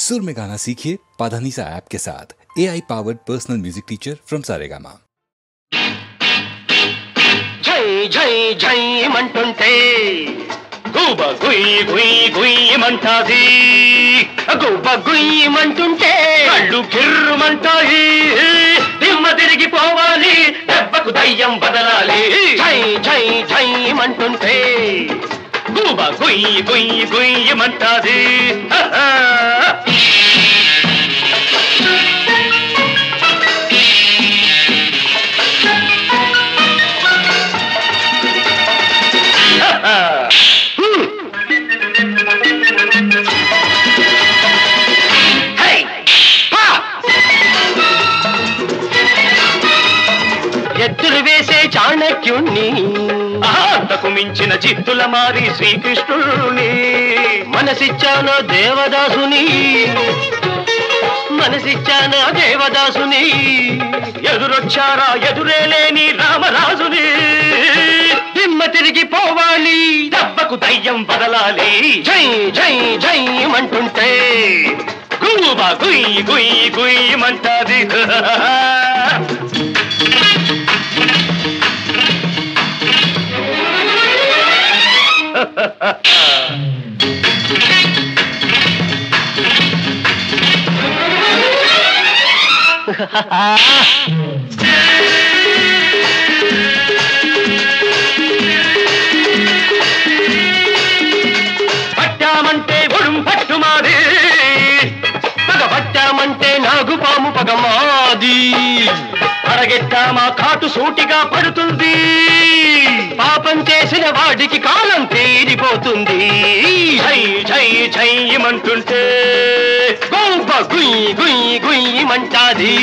सुर में गाना सीखिए पाधानीसा ऐप के साथ। AI powered personal music teacher from Saregama. जय जय जय मंटुंटे गुब गुई गुई गुई मंटादी गुब गुई मंटुंटे कళ్ళు కిర్రుమంటాయి దిమ్మ తిరిగిపోవాలి దెబ్బకు దయ్యం బదలాలి జై జై జై మంటుంటే గుబ గుయి గుయి గుయి మంటాది ఎత్తులు వేసే చాణక్యుణ్ణి అంతకు మించిన చిత్తుల మారి శ్రీకృష్ణుని మనసిచ్చానో దేవదాసుని మనసిచ్చానా దేవదాసుని ఎదురొచ్చారా ఎదురేలేని రామరాజుని దిమ్మ తిరిగిపోవాలి దెబ్బకు దయ్యం బదలాలి జై జై జై మంటుంటే గుబ గుయ్ గుయ్ గుయ్ మంటాది పట్టామంటే ఒడుం పట్టుమాది పగ పట్టామంటే నాగుపాము పగమాది అరగెట్టామా కాటు సూటిగా పడుతుంది పాపం చేసిన వాడికి కాలం తీరిపోతుంది జై జై జైమంటుంటే గోప గుయ్ గుయ్ గుయ్ మంటాది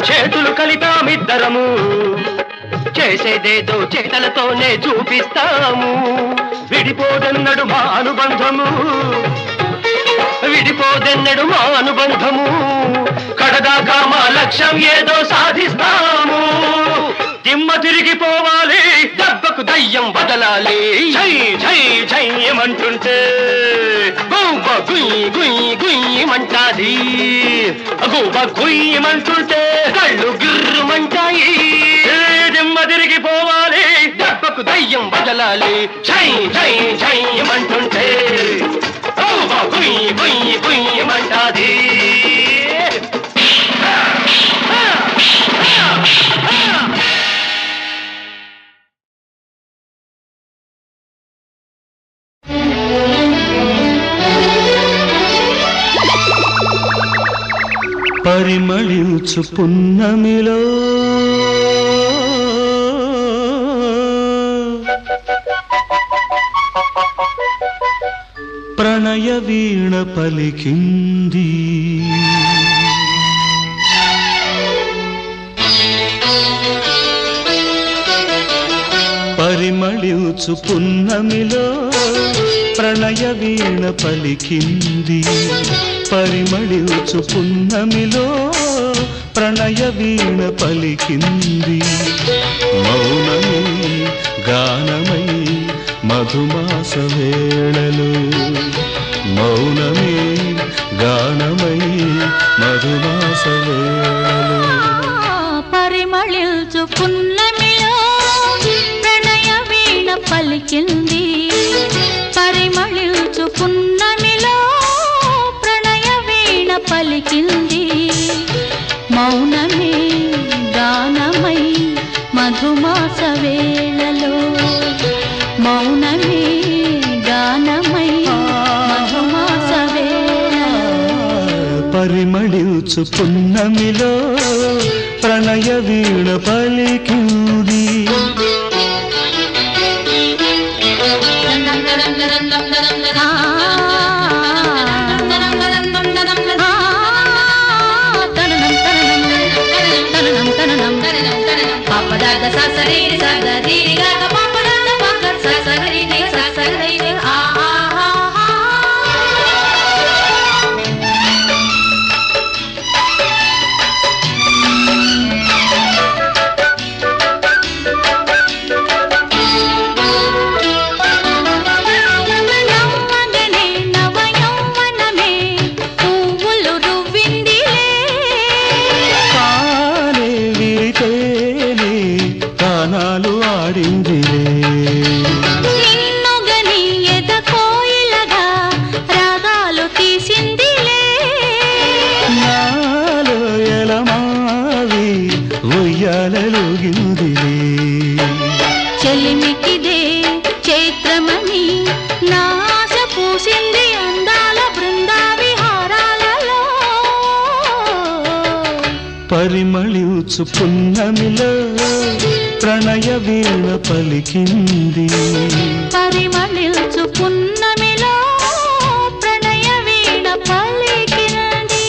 చేతులు కలిపామిద్దరము చేసేదేదో చేతలతోనే చూపిస్తాము విడిపోదన్నడు మా అనుబంధము విడిపోదన్నడు మా అనుబంధము కడదాకా మా లక్ష్యం ఏదో సాధిస్తాము దిమ్మ తిరిగిపోవాలి దెబ్బకు దయ్యం బదలాలి జై జై జైమంటుంటే గుబ గుయ్ గుయ్ గుయ్ మంటాది గుబ గుయ్ మంటుంటే కళ్ళు గిర్రుమంటాయి దిమ్మ తిరిగిపోవాలి దెబ్బకు దయ్యం బదలాలి జై జై జైమంటుంటే గుబ గుయ్ గుయ్ గుయ్ మంటాది పరిమళించు పున్నమిలో ప్రణయ వీణ పలికింది పరిమళించు పున్నమిలో ప్రణయ వీణ పలికింది పరిమళించు పున్నమిలో ప్రణయ వీణ పలికింది మౌనమై గానమై మధుమాస వేళలు మౌనమై గానమై మధుమాస వేళలు పరిమళించు పున్నమిలో ప్రణయ వీణ పలికింది పరిమళించు పున్నమిలో ప్రణయ వీణ పలికింది మౌనమే గానమై మధుమాస వేళలో మౌనమే గానమై మధుమాస వేళలో పరిమళించు పున్నమిలో ప్రణయ వీణ పలికింది పాప దాద సా సరి రి సా ద రి రి గా పా ప పాడిందిలే. నిన్నుగని ఎద కోయిలగా రాగాలు తీసిందిలే. నాలో ఎలమావి ఉయ్యాలలుగిందిలే. చెలిమికిదే చైత్రమని నా ఆశ పూసింది అందాల బృందా విహారాలలో. పరిమళించు పున్నమిలో ప్రణయ వీణ పలికింది. పరిమళించు పున్నమిలో ప్రణయ వీణ పలికినది.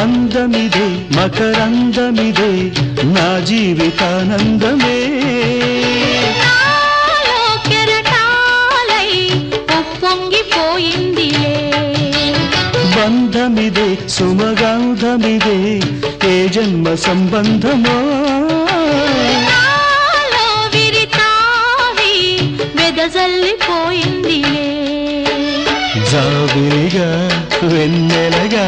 అందమిదే మకరందమిదే నా జీవితానందమే. నాలో కెరటాలై ఉప్పొంగిపోయిందిలే. బంధమిదే సుమగంధమిదే ఏ జన్మ సంబంధమో. నాలో విరితావి వెదజల్లిపోయిందిలే. జాబిలిగా వెన్నెలగా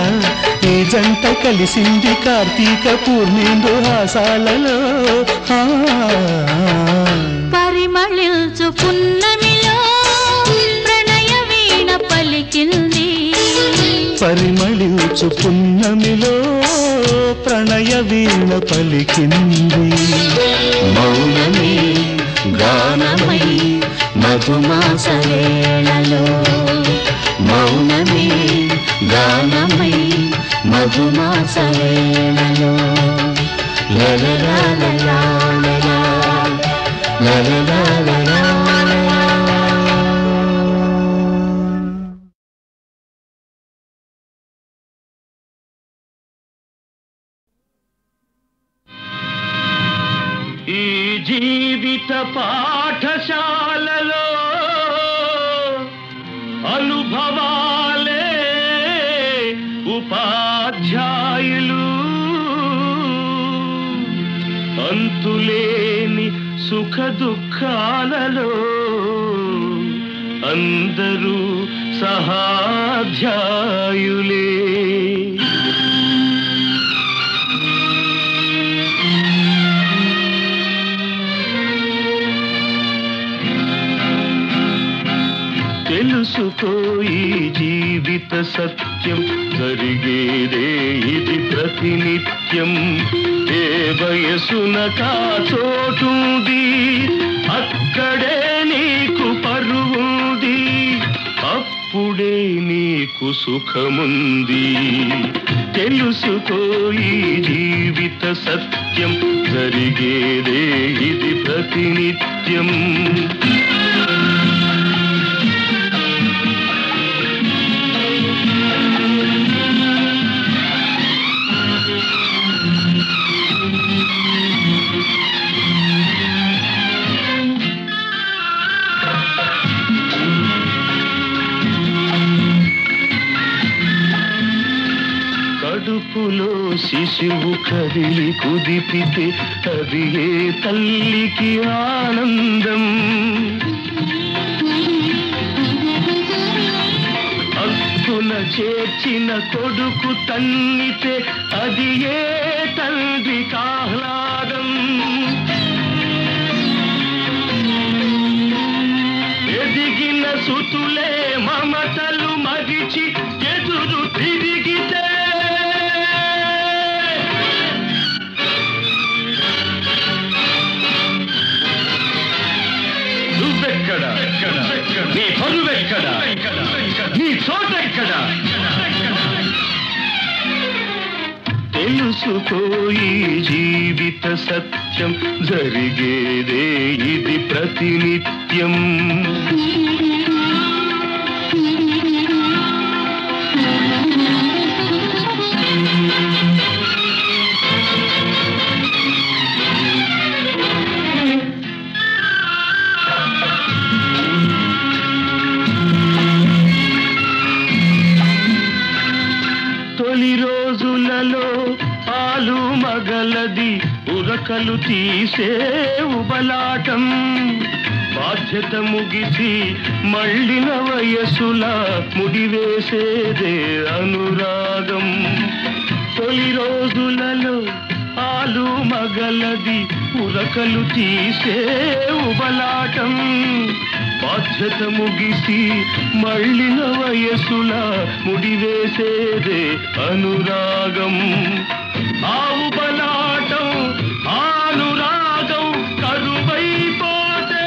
ఈ జంట కలిసింది కార్తీక పూర్ణిందు హాసాలలో. పరిమళించు పున్నమిలో ప్రణయ వీణ పలికింది. పరిమళించు పున్నమిలో ప్రణయ వీణ పలికింది. మౌనమే గానమై మధుమాస వేళలో. మౌనమే గానమై మధుమాస వేళలో. లలలాలలా లలలాలలా. ఈ జీవిత పాఠశాలలో అనుభవాలే ఉపాధ్యాయులు. అంతులేని సుఖ దుఃఖాలలో అందరూ సహాధ్యాయులే. తెలుసుకోయి జీవిత సత్యం జరిగేదే ఇది ప్రతినిత్యం. ఏ వయసున కాచోటుంది అక్కడే నీకు పరువుంది. అప్పుడే నీకు సుఖముంది. తెలుసుకోయి జీవిత సత్యం జరిగేదే ఇది ప్రతినిత్యం. కడుపులో శిశువు కదిలి కుదిపితే అది ఏ తల్లికి ఆనందం. అక్కున చేర్చిన కొడుకు తన్నితే అది ఏ తండ్రికి ఆహ్లాదం. ఎదిగిన సుతులే మమతలు మగిచి ఎదురు తిరిగితే నువ్వెక్కడ, నీ పరువెక్కడ, నీ చోటెక్కడ? తెలుసుకోయి జీవిత సత్యం జరిగేదే ఇది ప్రతినిత్యం. ఉరకలు తీసే ఉబలాటం బాధ్యత ముగిసి మళ్ళిన వయసుల ముడివేసేదే అనురాగం తొలి రోజులలో ఆలు మగలది ఉరకలు తీసే ఉబలాటం బాధ్యత ముగిసి మళ్ళిన వయసుల ముడివేసేదే అనురాగం ఆ ఉబలాటం అనురాగం కరువైపోతే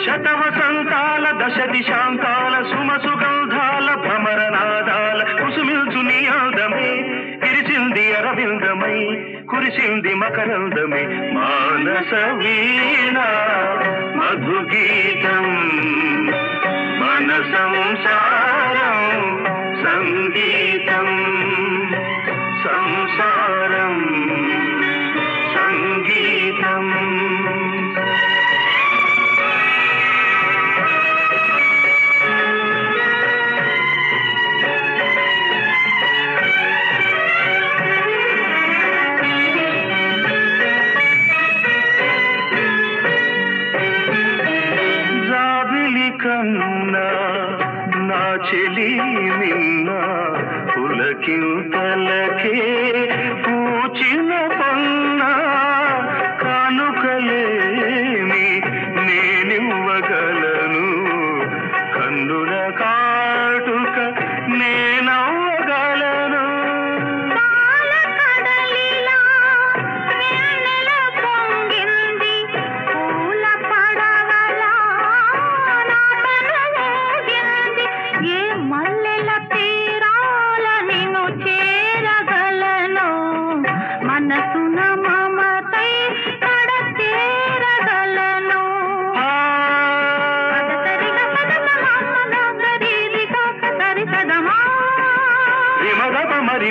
శతవసంతాల దశ దిశాంతాల సుమసుగంధాల భ్రమరనాదాల కుసుమిల్చుని అందమే విరిసింది అరవిందమై కురిసింది మకరందమే మానస వీణ మధుగీతం మన సంసారం సంగీతం సంసారం సంగీతం కన్నా నా చెలి మిన్న పులకింతలకే పూచిన పన్నా కానుకలేని నేనివ్వగలను కన్నుల కాటుక నేనవ్వగలను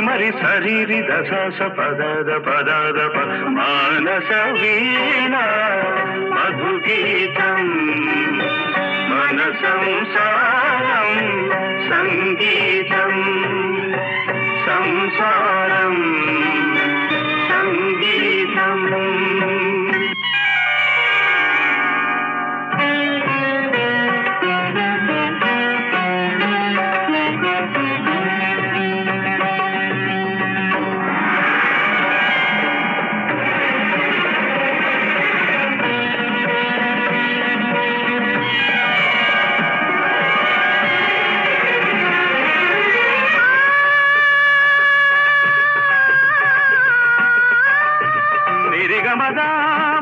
మరి శరీరి దశ పదద పదద మానస వీణ మధుగీతం మన సంసారం సంగీతం సంసారం సంగీతం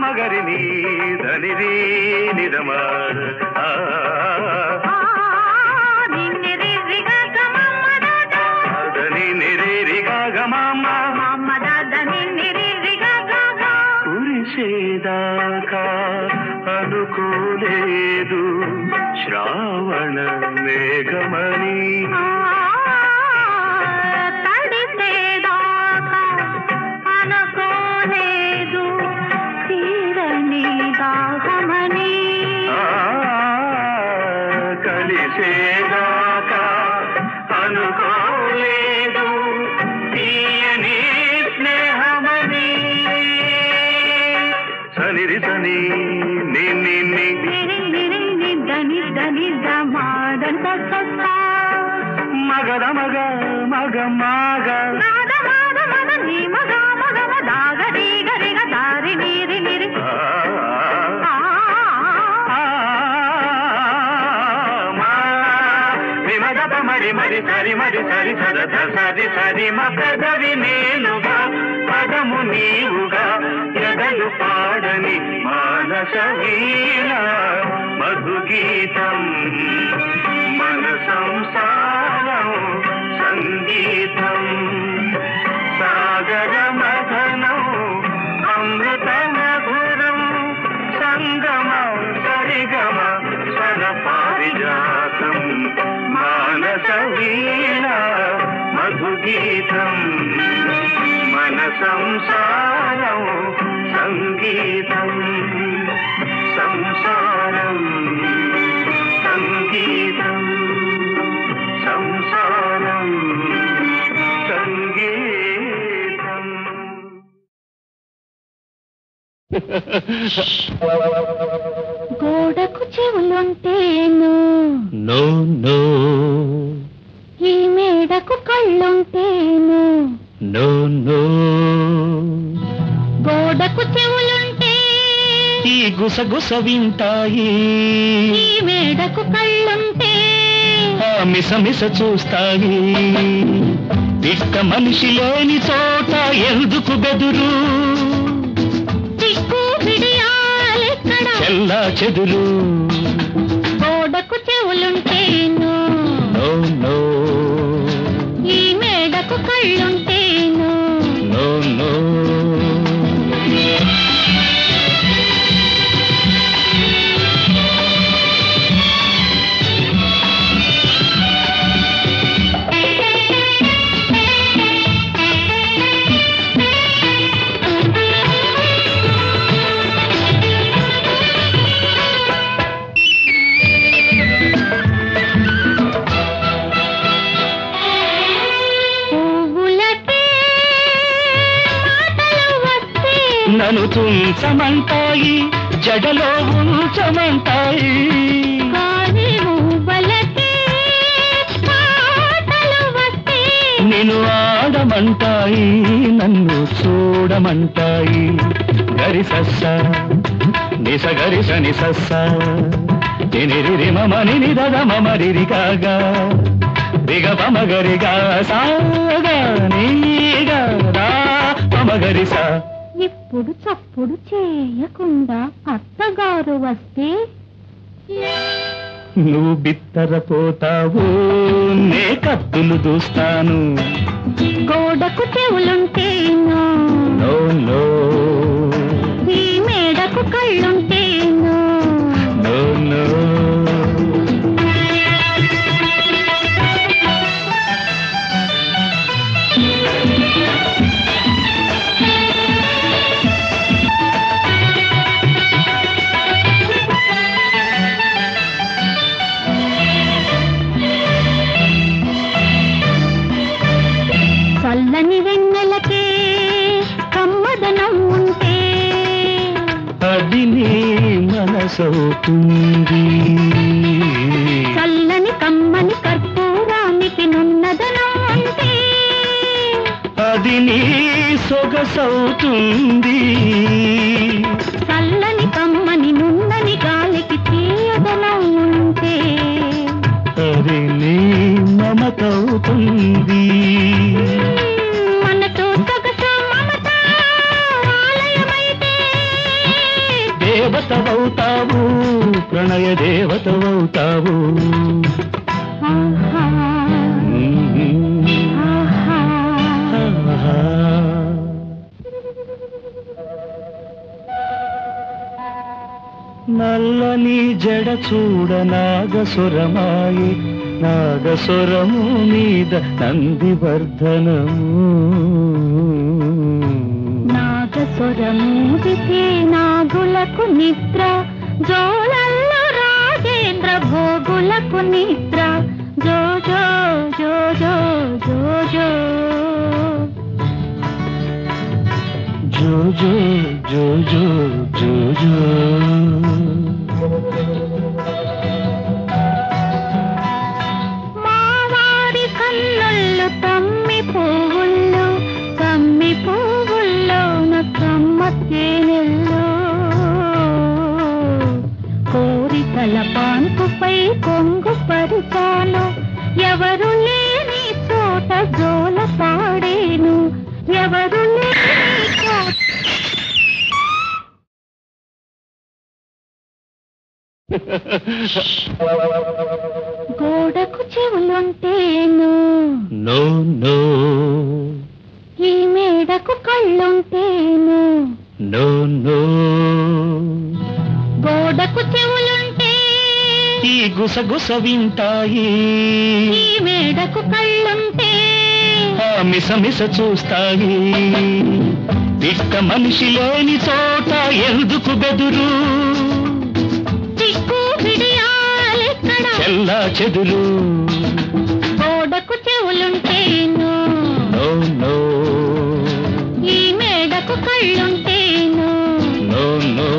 మగరిని ధనిరి నిరమార ధని నిరిగా గమమ్మ కురిసేదాకా అనుకోలేదు శ్రావణ మేఘమణి కలిసేదాకా అనుకోలేదు తీయని స్నేహమని సనిరి సని మగద మగ మగ మగ మరి మరి సరి మరి సరి సరద సరి సరి మగదవి నేనుగా పదము నీవుగా ఎదలు పాడని మానస వీణ మధుగీతం మన సంసారం సంగీతం సాగర మధనం అమృత మధురం సంగమ సరిగమ స్వర పారిజాతం మానస వీణ మధుగీతం మన సంసారం సంగీతం సంసారం సంగీతం సంసారం సంగీతం గోడకు చెవులుంటేను నో నో ఈ మేడకు కళ్ళుంటేను నో నో గోడకు చెవులుంటే ఈ గుసగుస వింటాయి ఈ మేడకు కళ్ళుంటే ఆ మిస మిస చూస్తాయి ఇష్ట మనిషి లేని చోట ఎందుకు బెదురు సిగ్గు విడియాలెక్కడ చెల్లా చెదురు గోడకు చెవులుంటేను నో నో ఈ మేడకు కళ్ళుంటేను నో నో నన్ను తుంచమంటాయి జడలో ఉంచమంటాయి నిన్ను ఆడమంటాయి నన్ను చూడమంటాయి గరి సస్స నిస గరిస నిసస్స నిరి మమని నిదద మమరిరి కాగా దిగ పమగరిగా సాగా నీగా రా పమగరిస ఇప్పుడు చప్పుడు చేయకుండా అత్తగారు వస్తే నువ్వు బిత్తరపోతావు నే కత్తులు దూస్తాను గోడకు చెవులుంటేను నో నో ఈ మేడకు కళ్ళుంటేను నో నో చల్లని వెన్నెలకే కమ్మదనం ఉంటే అది నీ మనసవుతుంది. చల్లని కమ్మని కర్పూరానికి నున్నదనం ఉంటే అది నీ సొగసవుతుంది. చల్లని కమ్మని నున్నని గాలికి తీయదనం ఉంటే అది నీ మమతవుతుంది. మనతో సొగసు మమత ఆలయమైతే దేవతవవుతావు, ప్రణయ దేవతవవుతావు. ఆహా, ఆహా. నల్లని జడ చూడ నాగసురమాయి, నాగసురము మీద నందివర్ధనము. నాగస్వరమూదితే నాగులకు నిద్ర, జోలల్లో రాజేంద్ర భోగులకు నిద్ర. జో జో జో జో జో జో జో జో జో జో జో. మావాడి కన్నుళ్ళు తమ్మి పువ్వుల్లో, తమ్మి పువ్వుల్లో కమ్మ తేనెల్లో. కోరికల పాన్పుపై కొంగు పరిచాను, ఎవరు లేని చోట జోల పాడేను, ఎవరు లేని చోట. గోడకు చెవులుంటేను, నో నో ఈ మేడకు కళ్ళుంటేను. No no. గోడకు చెవులుంటే ఈ గుసగుస వింటాయి, ఈ మేడకు కళ్ళుంటే ఆ మిసమిస చూస్తాయి. ఇక్క మనిషి లేని చోట ఎందుకు బెదురు, సిగ్గు విడియాలెక్కడ. చెల్లా చెదురు. గోడకు చెవులుంటేను, నో నో ఈ మేడకు కళ్ళుంటేను. No no.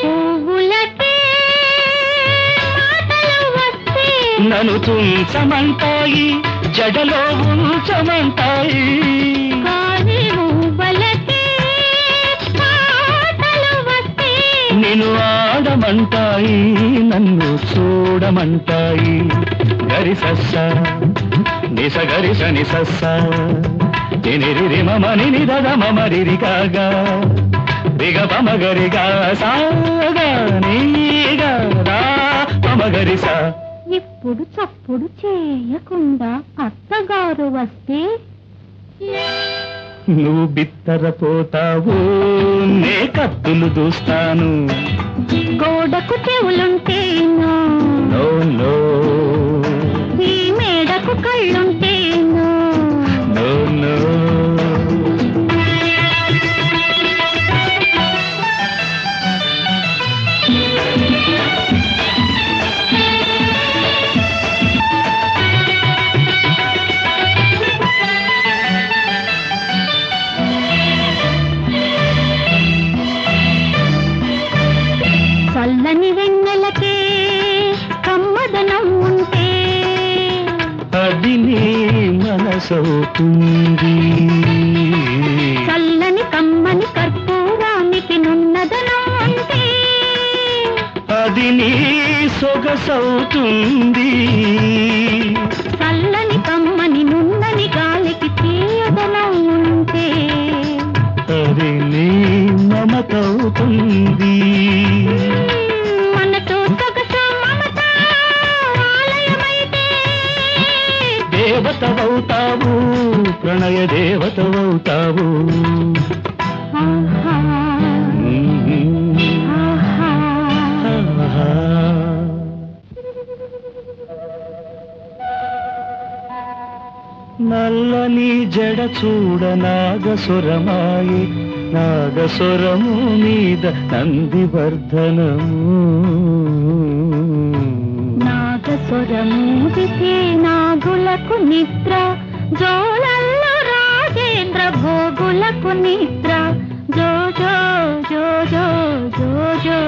పువ్వులకే మాటలు వస్తే నన్ను తుంచమంటాయి, జడలో ఉంచమంటాయి. గాలి మువ్వలకే పాటలు వస్తే నిన్ను ఆడమంటాయి, నన్ను చూడమంటాయి. గరిసస్స నిస గరిస నిసస్స నిరి మమ నిని దద మమ రిరి కాగా రిగ పమ గరిగా సాగా నీగా రా పమ గరిస. ఇప్పుడు చప్పుడు చేయకుండా అత్తగారు వస్తే నువ్వు బిత్తరపోతావు, నే కత్తులు దూస్తాను. గోడకు చెవులుంటేను, నో నో ఈ మేడకు కళ్ళుంటేను. No no. చల్లని వెన్నెలకే కమ్మదనం ఉంటే అది నీ మనసవుతుంది. చల్లని కమ్మని కర్పూరానికి నున్నదనం ఉంటే అది నీ సొగసవుతుంది. చల్లని కమ్మని నున్నని గాలికి తీయదనం ఉంటే అది నీ మమతవుతుంది. మనతో సొగసు మమత ఆలయమైతే దేవతవవుతావు, ప్రణయ దేవతవవుతావు. ఆహా నీ జడ చూడ నాగసురమాయి నాగసురము మీద నందివర్ధనము నాగసురమూదితే నాగులకు నిద్ర జోలల్లో రాజేంద్ర భోగులకు నిద్ర జో జో జో జో జో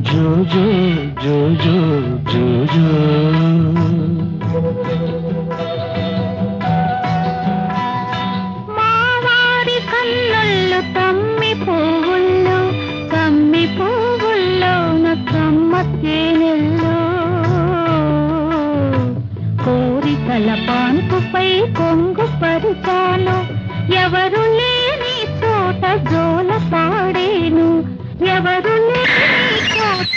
జో జో జో జో జో జో మావారి కన్నుల్లో తమ్మి పువ్వుల్లో కమ్మ తేనెల్లో కోరికల పాన్పుపై కొంగు పరిచాను ఎవరు లేని చోట జోల పాడేను ఎవరు లేని చోట